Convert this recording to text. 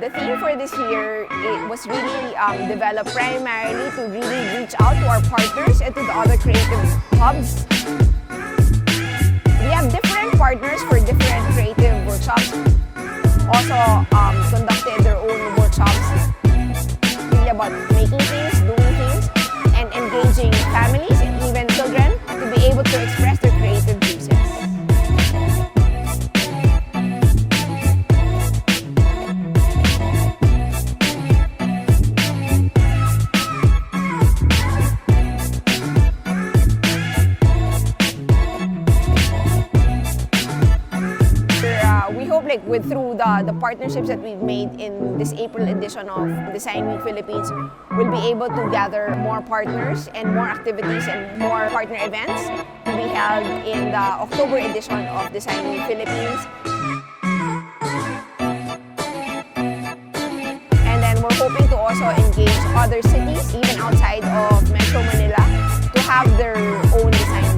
the theme for this year, it was really developed primarily to really reach out to our partners and to the other creative hubs. We have different partners for different creative workshops. Also conducted their own workshops, really about making things, doing things, and engaging families and even children to be able to express their creative juices. We hope through the partnerships that we've made in this April edition of Design Week Philippines, we'll be able to gather more partners and more activities and more partner events to be held in the October edition of Design Week Philippines. And then we're hoping to also engage other cities, even outside of Metro Manila, to have their own design